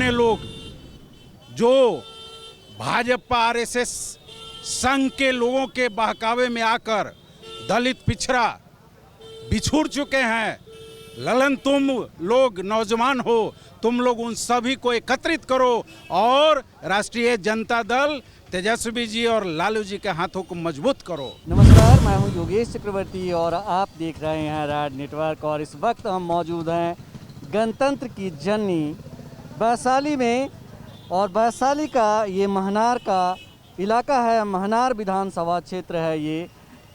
अपने लोग जो भाजपा आरएसएस संघ के लोगों के बहकावे में आकर दलित पिछड़ा बिछुड़ चुके हैं। ललन, तुम लोग नौजवान हो, तुम लोग उन सभी को एकत्रित करो और राष्ट्रीय जनता दल तेजस्वी जी और लालू जी के हाथों को मजबूत करो। नमस्कार, मैं हूं योगेश चक्रवर्ती और आप देख रहे हैं राज नेटवर्क। और इस वक्त हम मौजूद हैं गणतंत्र की जननी वैशाली में। और वैशाली का ये महनार का इलाका है, महनार विधानसभा क्षेत्र है, ये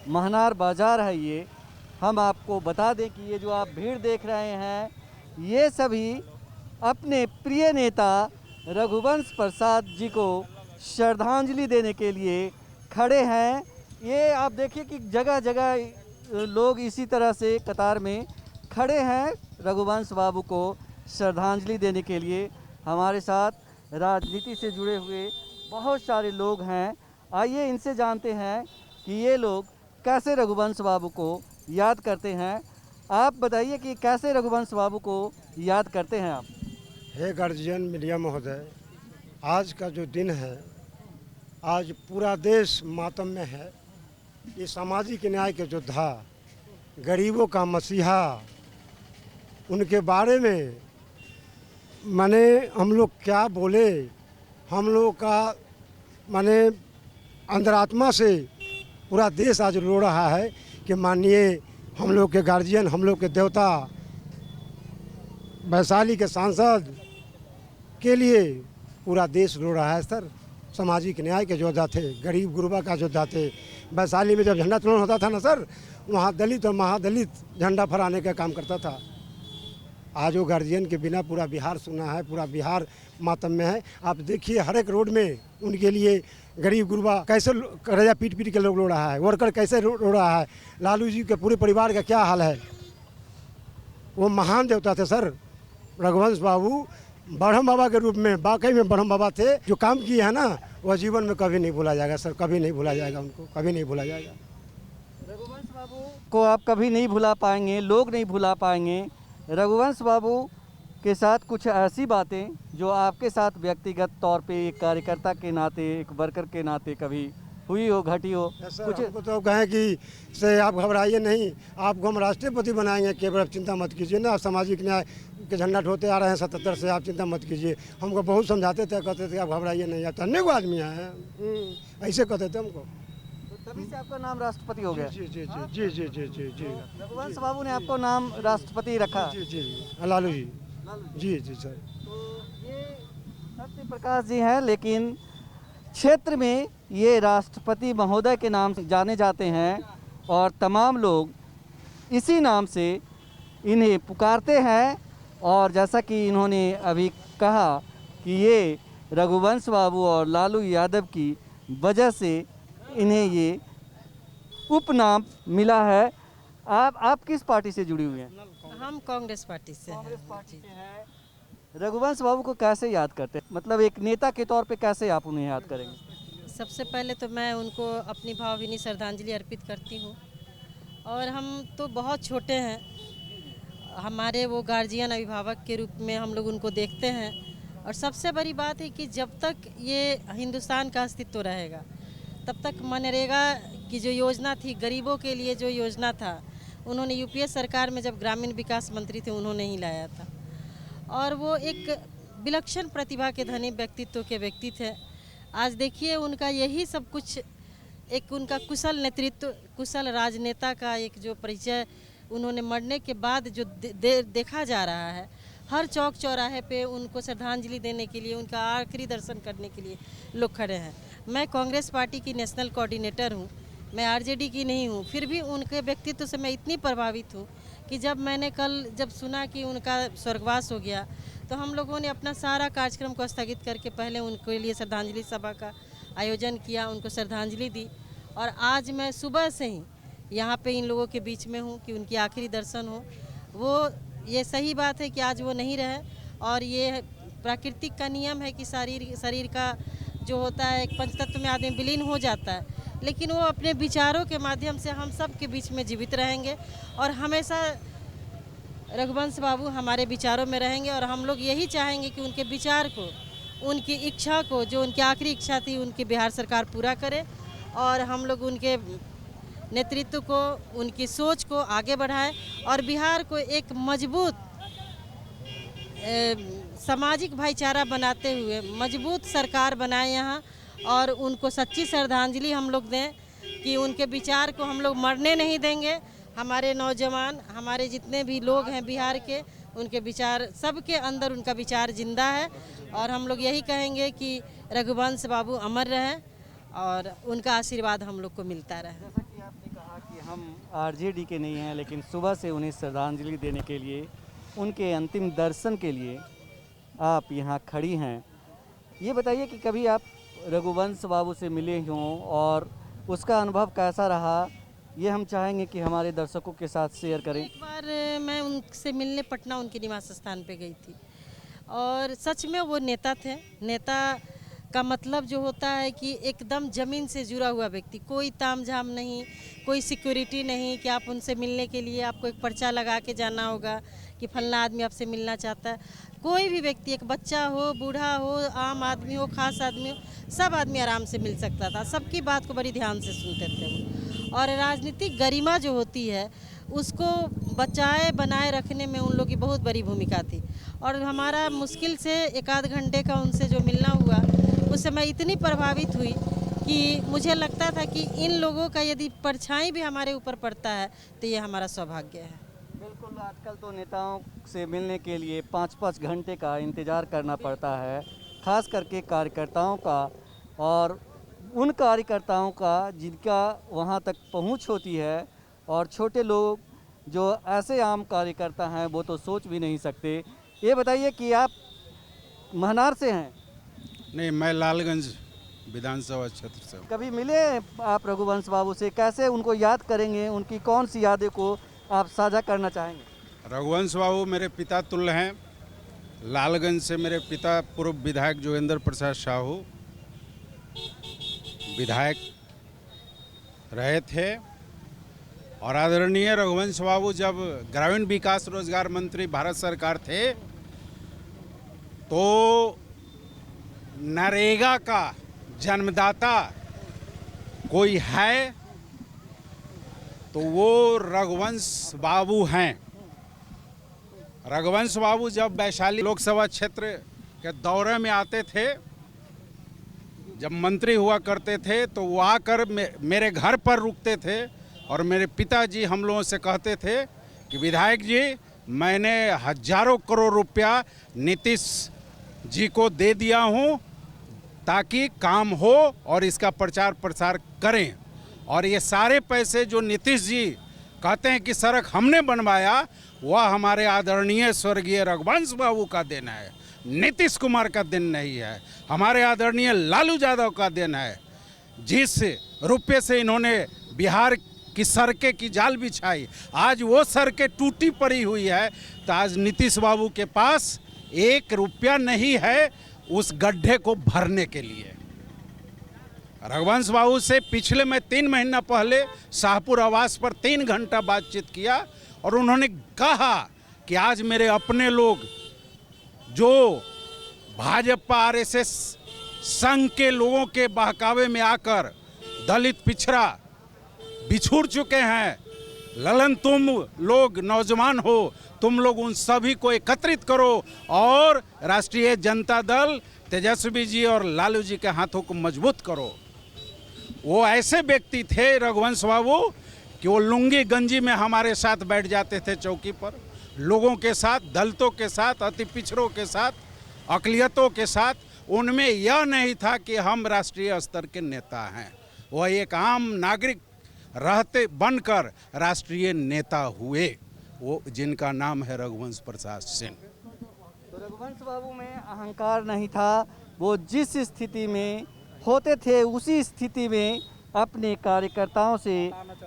महनार बाज़ार है। ये हम आपको बता दें कि ये जो आप भीड़ देख रहे हैं, ये सभी अपने प्रिय नेता रघुवंश प्रसाद जी को श्रद्धांजलि देने के लिए खड़े हैं। ये आप देखिए कि जगह जगह लोग इसी तरह से कतार में खड़े हैं रघुवंश बाबू को श्रद्धांजलि देने के लिए। हमारे साथ राजनीति से जुड़े हुए बहुत सारे लोग हैं। आइए इनसे जानते हैं कि ये लोग कैसे रघुवंश बाबू को याद करते हैं। आप बताइए कि कैसे रघुवंश बाबू को याद करते हैं आप। हे गार्जियन मीडिया महोदय, आज का जो दिन है, आज पूरा देश मातम में है। ये सामाजिक न्याय के योद्धा, गरीबों का मसीहा, उनके बारे में माने हम लोग क्या बोले। हम लोग का माने अंतरात्मा से पूरा देश आज रो रहा है कि माननीय हम लोग के गार्जियन, हम लोग के देवता, वैशाली के सांसद के लिए पूरा देश रो रहा है। सर, सामाजिक न्याय के योद्धा थे, गरीब गुरबा का योद्धा थे। वैशाली में जब झंडा उत्तोलन होता था ना सर, वहाँ दलित और महादलित झंडा फहराने का काम करता था। आज वो गार्जियन के बिना पूरा बिहार सुना है, पूरा बिहार मातम में है। आप देखिए हर एक रोड में उनके लिए गरीब गुरबा कैसे करेजा पीट पीट के लोग रो रहा है, वर्कर कैसे रो रहा है। लालू जी के पूरे परिवार का क्या हाल है। वो महान देवता थे सर, रघुवंश बाबू ब्रह्म बाबा के रूप में वाकई में ब्रह्म बाबा थे। जो काम किए हैं ना, वह जीवन में कभी नहीं भूला जाएगा सर, कभी नहीं भूला जाएगा, उनको कभी नहीं भूला जाएगा। रघुवंश बाबू को आप कभी नहीं भुला पाएंगे, लोग नहीं भुला पाएंगे। रघुवंश बाबू के साथ कुछ ऐसी बातें जो आपके साथ व्यक्तिगत तौर पे एक कार्यकर्ता के नाते, एक वर्कर के नाते कभी हुई हो, घटी हो कुछ। हमको तो कहें कि से आप घबराइए नहीं, आपको हम राष्ट्रपति बनाएंगे, केवल आप चिंता मत कीजिए ना। आप सामाजिक न्याय के झंडा ढोते आ रहे हैं 77 से, आप चिंता मत कीजिए। हमको बहुत समझाते थे, कहते थे आप घबराइए नहीं, आप अन्य को आदमी हैं, ऐसे कहते थे हमको। तभी से आपका नाम राष्ट्रपति हो गया। जी जी जी जी जी जी जी जी रघुवंश बाबू ने आपको नाम राष्ट्रपति रखा। जी जी लालू जी जी जी सर। तो ये सत्य प्रकाश जी हैं, लेकिन क्षेत्र में ये राष्ट्रपति महोदय के नाम से जाने जाते हैं और तमाम लोग इसी नाम से इन्हें पुकारते हैं। और जैसा कि इन्होंने अभी कहा कि ये रघुवंश बाबू और लालू यादव की वजह से इन्हें ये उपनाम मिला है। आप किस पार्टी से जुड़ी हुई हैं? हम कांग्रेस पार्टी से हैं। कांग्रेस पार्टी से हैं। रघुवंश बाबू को कैसे याद करते हैं, मतलब एक नेता के तौर पे कैसे आप उन्हें याद करेंगे? सबसे पहले तो मैं उनको अपनी भावभीनी श्रद्धांजलि अर्पित करती हूँ। और हम तो बहुत छोटे हैं, हमारे वो गार्जियन अभिभावक के रूप में हम लोग उनको देखते हैं। और सबसे बड़ी बात है कि जब तक ये हिंदुस्तान का अस्तित्व रहेगा, तब तक मनरेगा की जो योजना थी, गरीबों के लिए जो योजना था, उन्होंने यूपीए सरकार में जब ग्रामीण विकास मंत्री थे उन्होंने ही लाया था। और वो एक विलक्षण प्रतिभा के धनी व्यक्तित्व के व्यक्ति थे। आज देखिए उनका यही सब कुछ, एक उनका कुशल नेतृत्व, कुशल राजनेता का एक जो परिचय उन्होंने मरने के बाद जो देखा जा रहा है, हर चौक चौराहे पे उनको श्रद्धांजलि देने के लिए, उनका आखिरी दर्शन करने के लिए लोग खड़े हैं। मैं कांग्रेस पार्टी की नेशनल कोऑर्डिनेटर हूँ, मैं आरजेडी की नहीं हूँ, फिर भी उनके व्यक्तित्व से मैं इतनी प्रभावित हूँ कि जब मैंने कल जब सुना कि उनका स्वर्गवास हो गया, तो हम लोगों ने अपना सारा कार्यक्रम को स्थगित करके पहले उनके लिए श्रद्धांजलि सभा का आयोजन किया, उनको श्रद्धांजलि दी। और आज मैं सुबह से ही यहाँ पे इन लोगों के बीच में हूँ कि उनकी आखिरी दर्शन हो। वो ये सही बात है कि आज वो नहीं रहे, और ये प्राकृतिक का नियम है कि शरीर का जो होता है एक पंचतत्व में आदमी विलीन हो जाता है, लेकिन वो अपने विचारों के माध्यम से हम सब के बीच में जीवित रहेंगे और हमेशा रघुवंश बाबू हमारे विचारों में रहेंगे और हम लोग यही चाहेंगे कि उनके विचार को, उनकी इच्छा को, जो उनकी आखिरी इच्छा थी, उनकी बिहार सरकार पूरा करे और हम लोग उनके नेतृत्व को, उनकी सोच को आगे बढ़ाएं और बिहार को एक मजबूत सामाजिक भाईचारा बनाते हुए मजबूत सरकार बनाए यहाँ और उनको सच्ची श्रद्धांजलि हम लोग दें कि उनके विचार को हम लोग मरने नहीं देंगे। हमारे नौजवान, हमारे जितने भी लोग हैं बिहार के, उनके विचार, सबके अंदर उनका विचार जिंदा है और हम लोग यही कहेंगे कि रघुवंश बाबू अमर रहें और उनका आशीर्वाद हम लोग को मिलता रहे। जैसा कि आपने कहा कि हम आरजेडी के नहीं हैं, लेकिन सुबह से उन्हें श्रद्धांजलि देने के लिए, उनके अंतिम दर्शन के लिए आप यहाँ खड़ी हैं। ये बताइए कि कभी आप रघुवंश बाबू से मिले हों और उसका अनुभव कैसा रहा, ये हम चाहेंगे कि हमारे दर्शकों के साथ शेयर करें। एक बार मैं उनसे मिलने पटना उनके निवास स्थान पे गई थी और सच में वो नेता थे। नेता का मतलब जो होता है कि एकदम ज़मीन से जुड़ा हुआ व्यक्ति, कोई तामझाम नहीं, कोई सिक्योरिटी नहीं कि आप उनसे मिलने के लिए आपको एक पर्चा लगा के जाना होगा कि फलना आदमी आपसे मिलना चाहता है। कोई भी व्यक्ति, एक बच्चा हो, बूढ़ा हो, आम आदमी हो, खास आदमी हो, सब आदमी आराम से मिल सकता था। सबकी बात को बड़ी ध्यान से सुनते थे वो। और राजनीतिक गरिमा जो होती है उसको बचाए बनाए रखने में उन लोगों की बहुत बड़ी भूमिका थी। और हमारा मुश्किल से एक आध घंटे का उनसे जो मिलना हुआ, उस समय इतनी प्रभावित हुई कि मुझे लगता था कि इन लोगों का यदि परछाई भी हमारे ऊपर पड़ता है तो ये हमारा सौभाग्य है। बिल्कुल, आजकल तो नेताओं से मिलने के लिए 5-5 घंटे का इंतज़ार करना पड़ता है, खास करके कार्यकर्ताओं का, और उन कार्यकर्ताओं का जिनका वहाँ तक पहुँच होती है, और छोटे लोग जो ऐसे आम कार्यकर्ता हैं वो तो सोच भी नहीं सकते। ये बताइए कि आप महनार से हैं? नहीं, मैं लालगंज विधानसभा क्षेत्र से हूँ। कभी मिले आप रघुवंश बाबू से? कैसे उनको याद करेंगे? उनकी कौन सी यादें को आप साझा करना चाहेंगे? रघुवंश बाबू मेरे पिता तुल्य हैं। लालगंज से मेरे पिता पूर्व विधायक जोगेंद्र प्रसाद साहू विधायक रहे थे और आदरणीय रघुवंश बाबू जब ग्रामीण विकास रोजगार मंत्री भारत सरकार थे तो नरेगा का जन्मदाता कोई है तो वो रघुवंश बाबू हैं। रघुवंश बाबू जब वैशाली लोकसभा क्षेत्र के दौरे में आते थे, जब मंत्री हुआ करते थे, तो वो आकर मेरे घर पर रुकते थे और मेरे पिताजी हम लोगों से कहते थे कि विधायक जी, मैंने हजारों करोड़ रुपया नीतीश जी को दे दिया हूँ ताकि काम हो और इसका प्रचार प्रसार करें, और ये सारे पैसे जो नीतीश जी कहते हैं कि सड़क हमने बनवाया, वह हमारे आदरणीय स्वर्गीय रघुवंश बाबू का देन है, नीतीश कुमार का दिन नहीं है, हमारे आदरणीय लालू यादव का दिन है। जिस रुपये से इन्होंने बिहार की सड़कें की जाल बिछाई, आज वो सड़कें टूटी पड़ी हुई है, तो आज नीतीश बाबू के पास 1 रुपया नहीं है उस गड्ढे को भरने के लिए। रघुवंश बाबू से पिछले मैं 3 महीना पहले शाहपुर आवास पर 3 घंटा बातचीत किया और उन्होंने कहा कि आज मेरे अपने लोग जो भाजपा आरएसएस संघ के लोगों के बहकावे में आकर दलित पिछड़ा बिछुड़ चुके हैं, ललन तुम लोग नौजवान हो, तुम लोग उन सभी को एकत्रित करो और राष्ट्रीय जनता दल तेजस्वी जी और लालू जी के हाथों को मजबूत करो। वो ऐसे व्यक्ति थे रघुवंश बाबू कि वो लुंगी गंजी में हमारे साथ बैठ जाते थे चौकी पर, लोगों के साथ, दलितों के साथ, अति पिछड़ों के साथ, अकलियतों के साथ। उनमें यह नहीं था कि हम राष्ट्रीय स्तर के नेता हैं, वह एक आम नागरिक रहते बनकर राष्ट्रीय नेता हुए, वो जिनका नाम है रघुवंश प्रसाद सिंह। तो रघुवंश बाबू में अहंकार नहीं था, वो जिस स्थिति में होते थे उसी स्थिति में अपने कार्यकर्ताओं से,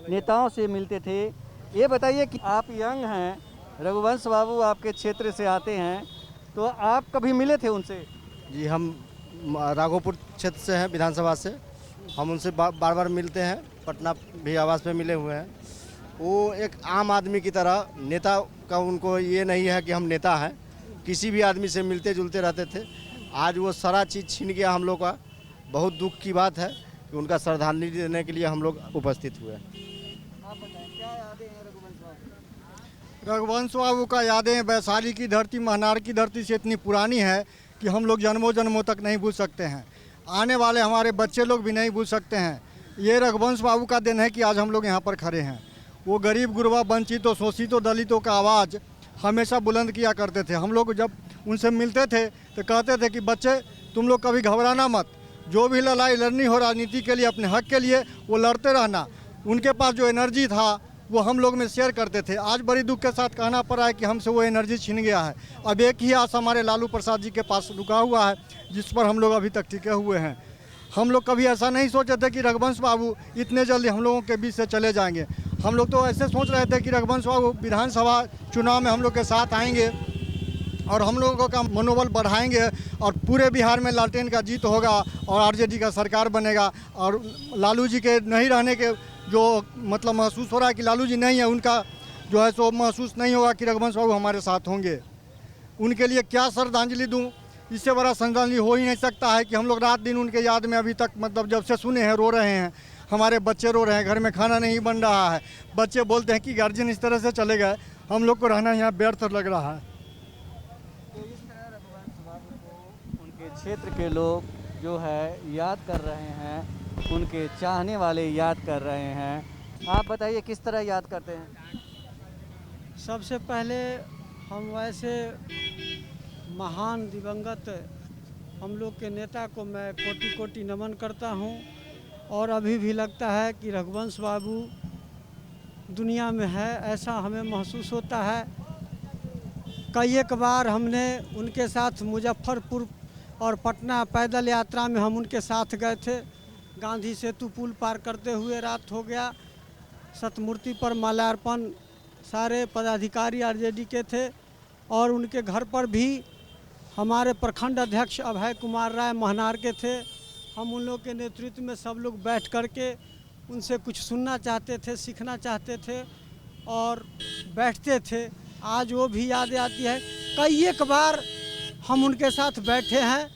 नेताओं से मिलते थे। ये बताइए कि आप यंग हैं, रघुवंश बाबू आपके क्षेत्र से आते हैं, तो आप कभी मिले थे उनसे? जी, हम राघोपुर क्षेत्र से हैं, विधानसभा से। हम उनसे बार बार मिलते हैं, पटना भी आवास पे मिले हुए हैं। वो एक आम आदमी की तरह, नेता का उनको ये नहीं है कि हम नेता हैं, किसी भी आदमी से मिलते जुलते रहते थे। आज वो सारा चीज़ छीन गया हम लोग का। बहुत दुख की बात है कि उनका श्रद्धांजलि देने के लिए हम लोग उपस्थित हुए। आप बताएं क्या यादें हैं रघुवंश बाबू? रघुवंश बाबू का यादें वैशाली की धरती, महनार की धरती से इतनी पुरानी है कि हम लोग जन्मों जन्मों तक नहीं भूल सकते हैं। आने वाले हमारे बच्चे लोग भी नहीं भूल सकते हैं। ये रघुवंश बाबू का दिन है कि आज हम लोग यहाँ पर खड़े हैं। वो गरीब गुरबा, वंचितों, शोषितों, दलितों का आवाज़ हमेशा बुलंद किया करते थे। हम लोग जब उनसे मिलते थे तो कहते थे कि बच्चे तुम लोग कभी घबराना मत, जो भी लड़ाई लड़नी हो राजनीति के लिए, अपने हक के लिए, वो लड़ते रहना। उनके पास जो एनर्जी था वो हम लोग में शेयर करते थे। आज बड़ी दुख के साथ कहना पड़ रहा है कि हमसे वो एनर्जी छीन गया है। अब एक ही आस हमारे लालू प्रसाद जी के पास रुका हुआ है, जिस पर हम लोग अभी तक टिके हुए हैं। हम लोग कभी ऐसा नहीं सोचे थे कि रघुवंश बाबू इतने जल्दी हम लोगों के बीच से चले जाएंगे। हम लोग तो ऐसे सोच रहे थे कि रघुवंश बाबू विधानसभा चुनाव में हम लोग के साथ आएंगे और हम लोगों का मनोबल बढ़ाएंगे और पूरे बिहार में लालटेन का जीत होगा और आरजेडी का सरकार बनेगा। और लालू जी के नहीं रहने के जो मतलब महसूस हो रहा है कि लालू जी नहीं है, उनका जो है सो महसूस नहीं होगा कि रघुवंश बाबू हमारे साथ होंगे। उनके लिए क्या श्रद्धांजलि दूं, इससे बड़ा श्रद्धांजलि हो ही नहीं सकता है कि हम लोग रात दिन उनके याद में अभी तक मतलब जब से सुने हैं रो रहे हैं। हमारे बच्चे रो रहे हैं, घर में खाना नहीं बन रहा है। बच्चे बोलते हैं कि गार्जियन इस तरह से चले गए, हम लोग को रहना यहाँ व्यर्थ लग रहा है। तो इस तरह रघुवंश बाबू को उनके क्षेत्र के लोग जो है याद कर रहे हैं, उनके चाहने वाले याद कर रहे हैं। आप बताइए किस तरह याद करते हैं? सबसे पहले हम वैसे महान दिवंगत हम लोग के नेता को मैं कोटि कोटि नमन करता हूं। और अभी भी लगता है कि रघुवंश बाबू दुनिया में है, ऐसा हमें महसूस होता है। कई एक बार हमने उनके साथ मुजफ्फरपुर और पटना पैदल यात्रा में हम उनके साथ गए थे। गांधी सेतु पुल पार करते हुए रात हो गया। सतमूर्ति पर माल्यार्पण सारे पदाधिकारी आरजेडी के थे और उनके घर पर भी हमारे प्रखंड अध्यक्ष अभय कुमार राय महनार के थे। हम उन लोग के नेतृत्व में सब लोग बैठ कर के उनसे कुछ सुनना चाहते थे, सीखना चाहते थे और बैठते थे। आज वो भी याद आती है। कई एक बार हम उनके साथ बैठे हैं,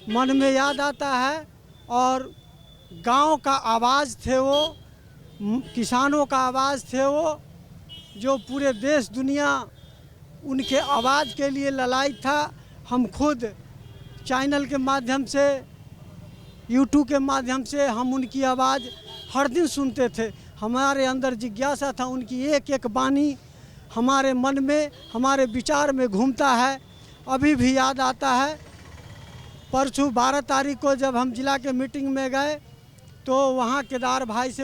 मन में याद आता है। और गांव का आवाज़ थे वो, किसानों का आवाज़ थे वो, जो पूरे देश दुनिया उनके आवाज़ के लिए लड़ाई था। हम खुद चैनल के माध्यम से, यूट्यूब के माध्यम से हम उनकी आवाज़ हर दिन सुनते थे। हमारे अंदर जिज्ञासा था, उनकी एक एक वाणी हमारे मन में, हमारे विचार में घूमता है, अभी भी याद आता है। परसों 12 तारीख को जब हम जिला के मीटिंग में गए तो वहाँ केदार भाई से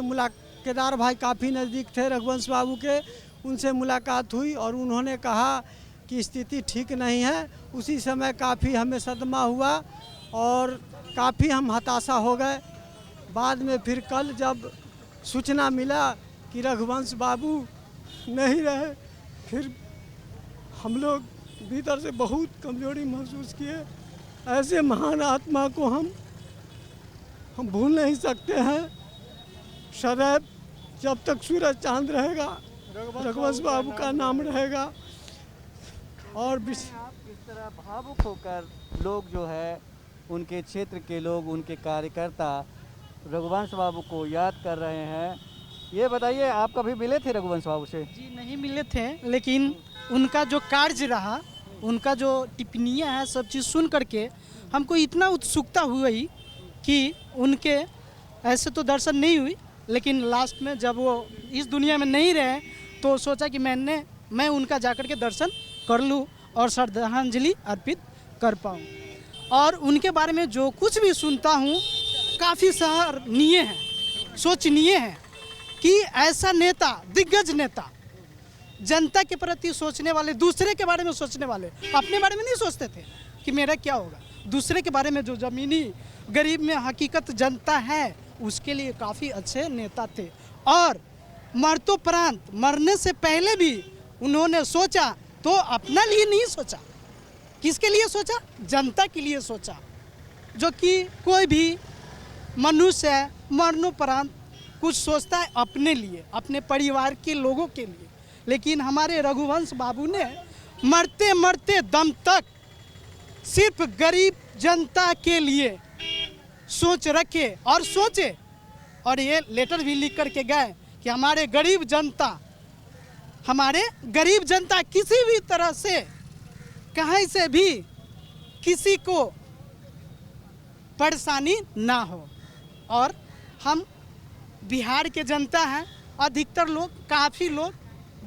केदार भाई काफ़ी नज़दीक थे रघुवंश बाबू के, उनसे मुलाकात हुई और उन्होंने कहा कि स्थिति ठीक नहीं है। उसी समय काफ़ी हमें सदमा हुआ और काफ़ी हम हताशा हो गए। बाद में फिर कल जब सूचना मिला कि रघुवंश बाबू नहीं रहे, फिर हम लोग भीतर से बहुत कमजोरी महसूस किए। ऐसे महान आत्मा को हम भूल नहीं सकते हैं। सदैव जब तक सूरज चांद रहेगा रघुवंश बाबू का नाम रहेगा। और आप किस तरह भावुक होकर लोग जो है उनके क्षेत्र के लोग, उनके कार्यकर्ता रघुवंश बाबू को याद कर रहे हैं। ये बताइए, आप कभी मिले थे रघुवंश बाबू से? जी नहीं मिले थे, लेकिन उनका जो कार्य रहा, उनका जो टिप्पणियाँ हैं, सब चीज़ सुन करके हमको इतना उत्सुकता हुई कि उनके ऐसे तो दर्शन नहीं हुई, लेकिन लास्ट में जब वो इस दुनिया में नहीं रहे तो सोचा कि मैं उनका जाकर के दर्शन कर लूँ और श्रद्धांजलि अर्पित कर पाऊँ। और उनके बारे में जो कुछ भी सुनता हूँ काफ़ी सराहनीय है, सोचनीय है कि ऐसा नेता, दिग्गज नेता, जनता के प्रति सोचने वाले, दूसरे के बारे में सोचने वाले, अपने बारे में नहीं सोचते थे कि मेरा क्या होगा, दूसरे के बारे में जो ज़मीनी गरीब में हकीकत जनता है उसके लिए काफ़ी अच्छे नेता थे। और मरतोपरांत, मरने से पहले भी उन्होंने सोचा तो अपना लिए नहीं सोचा, किसके लिए सोचा? जनता के लिए सोचा। जो कि कोई भी मनुष्य मरणोपरांत कुछ सोचता है अपने लिए, अपने परिवार के लोगों के लिए, लेकिन हमारे रघुवंश बाबू ने मरते मरते दम तक सिर्फ गरीब जनता के लिए सोच रखे और सोचे, और ये लेटर भी लिख करके गए कि हमारे गरीब जनता किसी भी तरह से कहीं से भी किसी को परेशानी ना हो। और हम बिहार के जनता हैं, अधिकतर लोग, काफ़ी लोग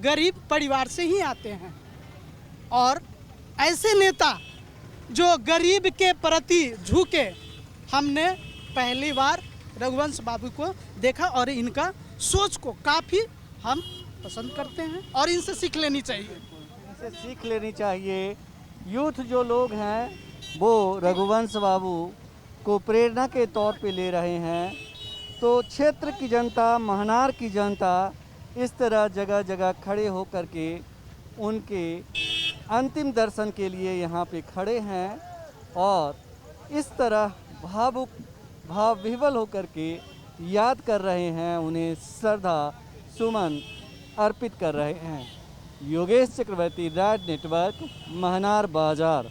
गरीब परिवार से ही आते हैं, और ऐसे नेता जो गरीब के प्रति झुके हमने पहली बार रघुवंश बाबू को देखा, और इनका सोच को काफ़ी हम पसंद करते हैं और इनसे सीख लेनी चाहिए। इनसे सीख लेनी चाहिए। यूथ जो लोग हैं वो रघुवंश बाबू को प्रेरणा के तौर पे ले रहे हैं। तो क्षेत्र की जनता, महनार की जनता इस तरह जगह जगह खड़े होकर के उनके अंतिम दर्शन के लिए यहाँ पे खड़े हैं, और इस तरह भाव विह्वल होकर के याद कर रहे हैं, उन्हें श्रद्धा सुमन अर्पित कर रहे हैं। योगेश चक्रवर्ती, राज नेटवर्क, महनार बाजार।